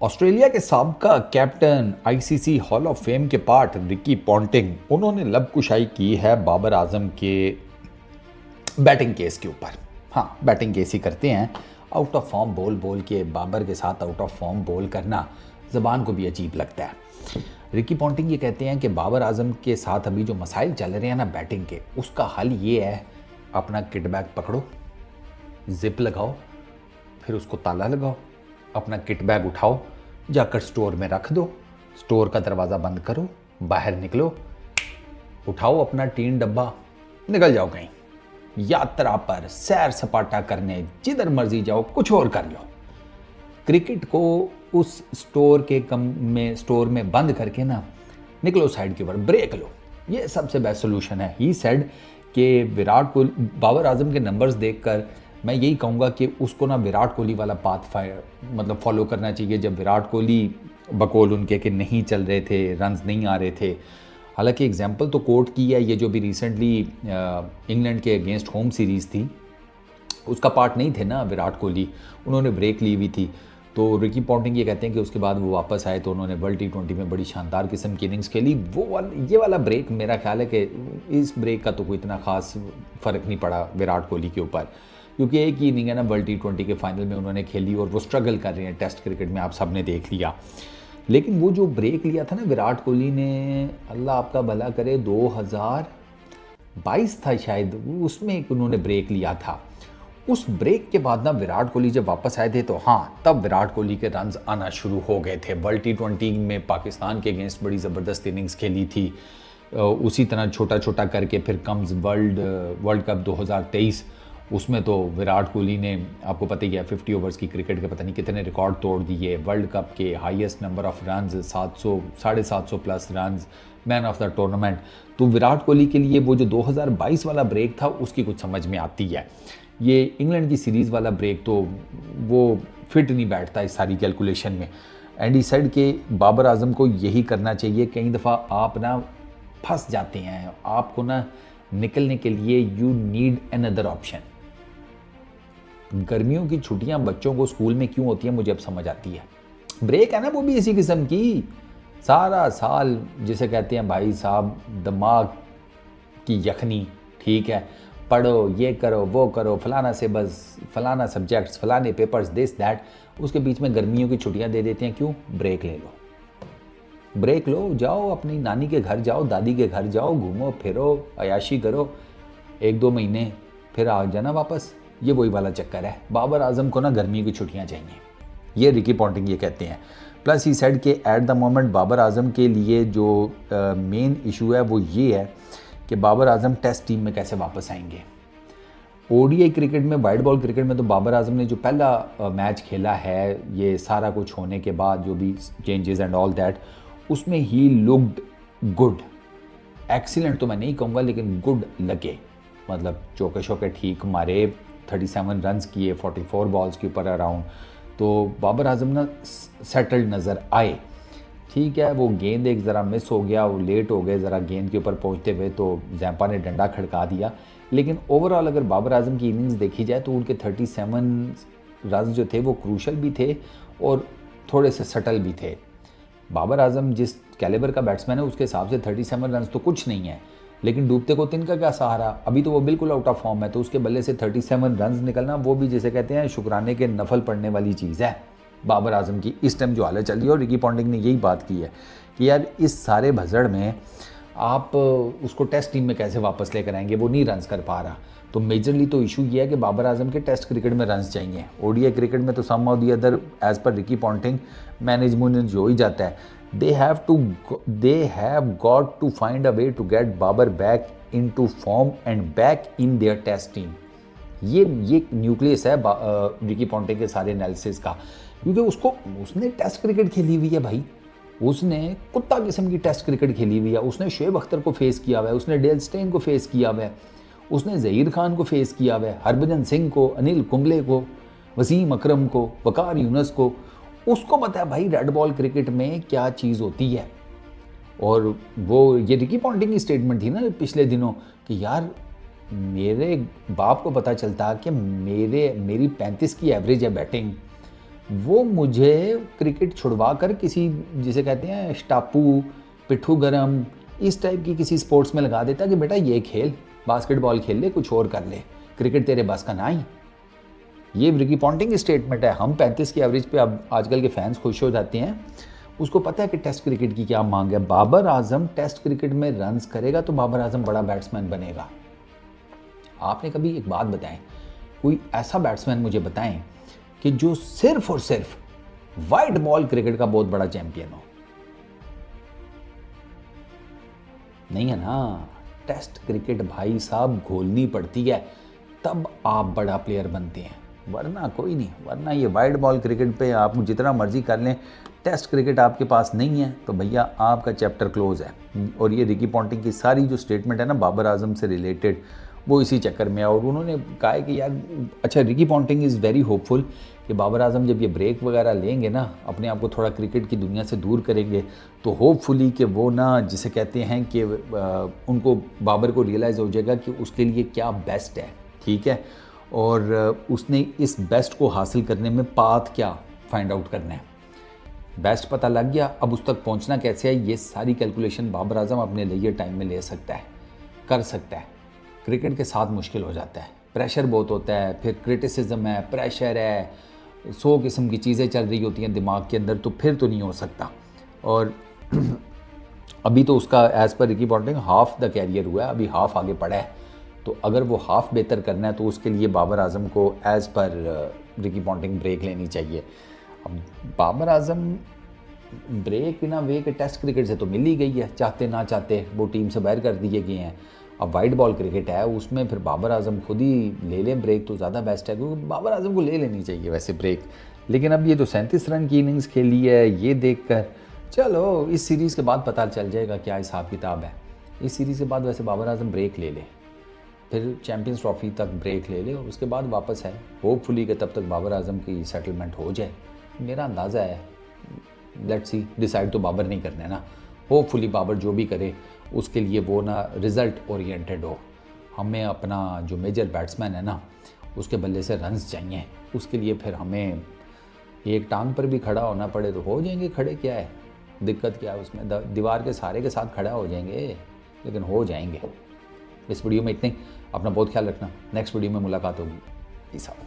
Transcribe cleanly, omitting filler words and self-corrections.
Australia के साबका captain ICC hall of fame के पार्ट रिकी पॉन्टिंग उन्होंने लबकुशाई की है बाबर आजम के बैटिंग केस के ऊपर। हाँ, बैटिंग केस ही करते हैं। आउट ऑफ फॉर्म बोल बोल के बाबर के साथ आउट ऑफ फॉर्म बोल करना ज़बान को भी अजीब लगता है। रिकी पॉन्टिंग ये कहते हैं कि बाबर आजम के साथ अभी जो मसाइल चल रहे हैं ना बैटिंग के, उसका हल ये है, अपना किट बैग पकड़ो, जिप लगाओ, फिर उसको ताला लगाओ, अपना किट बैग उठाओ, जाकर स्टोर में रख दो, स्टोर का दरवाज़ा बंद करो, बाहर निकलो, उठाओ अपना टीन डब्बा, निकल जाओ कहीं यात्रा पर, सैर सपाटा करने, जिधर मर्जी जाओ, कुछ और कर लो। क्रिकेट को उस स्टोर में बंद करके ना निकलो साइड के ऊपर, ब्रेक लो। ये सबसे बेस्ट सोल्यूशन है। ही सेड कि विराट कोहली, बाबर आजम के नंबर्स देखकर मैं यही कहूँगा कि उसको ना विराट कोहली वाला पाथ मतलब फॉलो करना चाहिए। जब विराट कोहली बकौल उनके कि नहीं चल रहे थे, रन्स नहीं आ रहे थे, हालांकि एग्जाम्पल तो कोर्ट की है, ये जो भी रिसेंटली इंग्लैंड के अगेंस्ट होम सीरीज़ थी उसका पार्ट नहीं थे ना विराट कोहली, उन्होंने ब्रेक ली हुई थी। तो रिकी पॉन्टिंग ये कहते हैं कि उसके बाद वो वापस आए तो उन्होंने वर्ल्ड T20 में बड़ी शानदार किस्म की इनिंग्स खेली। ये वाला ब्रेक मेरा ख्याल है कि इस ब्रेक का तो कोई इतना खास फ़र्क नहीं पड़ा विराट कोहली के ऊपर, क्योंकि एक ही इनिंग है ना वर्ल्ड T20 के फाइनल में उन्होंने खेली और वो स्ट्रगल कर रहे हैं टेस्ट क्रिकेट में, आप सब ने देख लिया। लेकिन वो जो ब्रेक लिया था ना विराट कोहली ने, अल्लाह आपका भला करे, 2022 था शायद, उसमें एक उन्होंने ब्रेक लिया था। उस ब्रेक के बाद ना विराट कोहली जब वापस आए थे तो हाँ, तब विराट कोहली के रन्स आना शुरू हो गए थे। वर्ल्ड T20 में पाकिस्तान के अगेंस्ट बड़ी ज़बरदस्त इनिंग्स खेली थी। उसी तरह छोटा छोटा करके फिर कम्स वर्ल्ड कप 2023, उसमें तो विराट कोहली ने, आपको पता ही है, 50 ओवर्स की क्रिकेट के पता नहीं कितने रिकॉर्ड तोड़ दिए। वर्ल्ड कप के highest number of runs 700, 750 plus runs, man of the tournament. तो विराट कोहली के लिए वो जो 2022 वाला ब्रेक था उसकी कुछ समझ में आती है। ये इंग्लैंड की सीरीज़ वाला ब्रेक तो वो फिट नहीं बैठता इस सारी कैलकुलेशन में। एंड ही सेड के बाबर आजम को यही करना चाहिए। कई दफ़ा आप ना फंस जाते हैं, आपको ना निकलने के लिए यू नीड अनदर ऑप्शन। गर्मियों की छुट्टियां बच्चों को स्कूल में क्यों होती है मुझे अब समझ आती है। ब्रेक है ना वो भी इसी किस्म की, सारा साल जिसे कहते हैं भाई साहब दिमाग की यखनी, ठीक है, पढ़ो, ये करो, वो करो, फलाना सिलेबस, फलाना सब्जेक्ट्स, फलाने पेपर्स, दिस दैट, उसके बीच में गर्मियों की छुट्टियां दे देते हैं। क्यों? ब्रेक ले लो, ब्रेक लो, जाओ अपनी नानी के घर जाओ, दादी के घर जाओ, घूमो फिरो, अयाशी करो 1-2 महीने, फिर आ जाना वापस। ये वही वाला चक्कर है। बाबर आजम को ना गर्मी की छुट्टियां चाहिए, ये रिकी पॉन्टिंग ये कहते हैं। प्लस ही सेड के at the moment Babar Azam के लिए जो मेन इशू है वो ये है कि बाबर आजम टेस्ट टीम में कैसे वापस आएंगे। ओडीआई क्रिकेट में, वाइट बॉल क्रिकेट में तो बाबर आजम ने जो पहला मैच खेला है, ये सारा कुछ होने के बाद जो भी चेंजेस एंड ऑल दैट, उसमें ही लुक्ड गुड। एक्सीलेंट तो मैं नहीं कहूँगा लेकिन गुड लगे, मतलब चौके शौके ठीक मारे, 37 रन्स किए 44 बॉल्स के ऊपर अराउंड। तो बाबर आजम ना सेटल्ड नज़र आए। ठीक है, वो गेंद एक ज़रा मिस हो गया, वो लेट हो गए ज़रा गेंद के ऊपर पहुंचते हुए, तो जैम्पा ने डंडा खड़का दिया। लेकिन ओवरऑल अगर बाबर आजम की इनिंग्स देखी जाए तो उनके 37 रन्स जो थे वो क्रूशल भी थे और थोड़े से सटल भी थे। बाबर आजम जिस कैलिबर का बैट्समैन है उसके हिसाब से 37 रन्स तो कुछ नहीं है, लेकिन डूबते को तिनका क्या सहारा, अभी तो वो बिल्कुल आउट ऑफ फॉर्म है। तो उसके बल्ले से 37 रन्स निकलना, वो भी जिसे कहते हैं शुक्राने के नफल पड़ने वाली चीज़ है बाबर आजम की इस टाइम जो हालत चल रही है। और रिकी पॉन्टिंग ने यही बात की है कि यार इस सारे भसड़ में आप उसको टेस्ट टीम में कैसे वापस लेकर आएंगे, वो नहीं रन्स कर पा रहा। तो मेजरली तो इशू ये है कि बाबर आजम के टेस्ट क्रिकेट में रन्स चाहिए। ओडीआई क्रिकेट में तो some of the other, as per Ricky Ponting, management जो ही जाता है, they have got to find a way to get Babar back into form and back in their test team। ये nucleus है Ricky Ponting के सारे analysis का, क्योंकि उसने टेस्ट क्रिकेट खेली हुई है भाई, उसने कुत्ता किस्म की टेस्ट क्रिकेट खेली हुई है। उसने शोएब अख्तर को फेस किया हुआ है, उसने डेल स्टेन को फेस किया हुआ है, उसने ज़हीर खान को फेस किया हुआ है, हरभजन सिंह को, अनिल कुंबले को, वसीम अकरम को, वकार यूनस को। उसको पता है भाई रेड बॉल क्रिकेट में क्या चीज़ होती है। और वो ये रिकी पॉन्टिंग की स्टेटमेंट थी ना पिछले दिनों कि यार मेरे बाप को पता चलता कि मेरी 35 की एवरेज है बैटिंग, वो मुझे क्रिकेट छुड़वा कर किसी जिसे कहते हैं स्टापू, पिट्ठू गरम, इस टाइप की किसी स्पोर्ट्स में लगा देता कि बेटा ये खेल, बास्केटबॉल खेल ले, कुछ और कर ले, क्रिकेट तेरे बस का ना ही। ये रिकी पॉन्टिंग की स्टेटमेंट है। हम 35 की एवरेज पे अब आजकल के फैंस खुश हो जाते हैं। उसको पता है कि टेस्ट क्रिकेट की क्या मांग है। बाबर आजम टेस्ट क्रिकेट में रन्स करेगा तो बाबर आजम बड़ा बैट्समैन बनेगा। आपने कभी एक बात बताएं, कोई ऐसा बैट्समैन मुझे बताएं कि जो सिर्फ और सिर्फ वाइट बॉल क्रिकेट का बहुत बड़ा चैंपियन हो। नहीं है ना। टेस्ट क्रिकेट भाई साहब घोलनी पड़ती है, तब आप बड़ा प्लेयर बनते हैं, वरना कोई नहीं। वरना ये वाइट बॉल क्रिकेट पे आप जितना मर्जी कर लें, टेस्ट क्रिकेट आपके पास नहीं है तो भैया आपका चैप्टर क्लोज है। और ये रिकी पॉन्टिंग की सारी जो स्टेटमेंट है ना बाबर आजम से रिलेटेड, वो इसी चक्कर में है। और उन्होंने कहा है कि यार अच्छा, Ricky Ponting is very hopeful कि बाबर आजम जब ये ब्रेक वगैरह लेंगे ना, अपने आप को थोड़ा क्रिकेट की दुनिया से दूर करेंगे, तो होपफुली कि वो ना जिसे कहते हैं कि उनको बाबर को रियलाइज़ हो जाएगा कि उसके लिए क्या बेस्ट है, ठीक है। और उसने इस बेस्ट को हासिल करने में पाथ क्या फाइंड आउट करना है। बेस्ट पता लग गया, अब उस तक पहुंचना कैसे है, ये सारी कैलकुलेशन बाबर आजम अपने लिए टाइम में ले सकता है, कर सकता है। क्रिकेट के साथ मुश्किल हो जाता है, प्रेशर बहुत होता है, फिर क्रिटिसिज्म है, प्रेशर है, 100 किस्म की चीज़ें चल रही होती हैं दिमाग के अंदर, तो फिर तो नहीं हो सकता। और अभी तो उसका एज़ पर Ricky Ponting half the career हुआ है, अभी हाफ आगे पड़ा है। तो अगर वो हाफ बेहतर करना है तो उसके लिए बाबर आजम को एज़ पर रिकी पॉन्टिंग ब्रेक लेनी चाहिए। अब बाबर आजम ब्रेक बिना वे के टेस्ट क्रिकेट से तो मिल ही गई है, चाहते ना चाहते वो टीम से बाहर कर दिए गए हैं। अब वाइट बॉल क्रिकेट है, उसमें फिर बाबर आजम खुद ही ले लें ब्रेक तो ज़्यादा बेस्ट है, क्योंकि बाबर आजम को ले लेनी चाहिए वैसे ब्रेक। लेकिन अब ये जो 37 रन की इनिंग्स खेली है, ये देखकर चलो इस सीरीज़ के बाद पता चल जाएगा क्या हिसाब किताब है। इस सीरीज़ के बाद वैसे बाबर आजम ब्रेक ले ले, फिर चैम्पियंस ट्रॉफी तक ब्रेक ले ले और उसके बाद वापस है। होपफुली कि तब तक बाबर आजम की सेटलमेंट हो जाए, मेरा अंदाज़ा है। लेट्स सी, डिसाइड तो बाबर नहीं करना है ना। होपफुली बाबर जो भी करे उसके लिए वो ना रिज़ल्ट ओरिएंटेड हो। हमें अपना जो मेजर बैट्समैन है ना, उसके बल्ले से रन्स चाहिए। उसके लिए फिर हमें एक टांग पर भी खड़ा होना पड़े तो हो जाएंगे खड़े, क्या है दिक्कत, क्या है उसमें। दीवार के सहारे के साथ खड़ा हो जाएंगे, लेकिन हो जाएंगे। इस वीडियो में इतने ही। अपना बहुत ख्याल रखना, नेक्स्ट वीडियो में मुलाकात होगी। Peace out.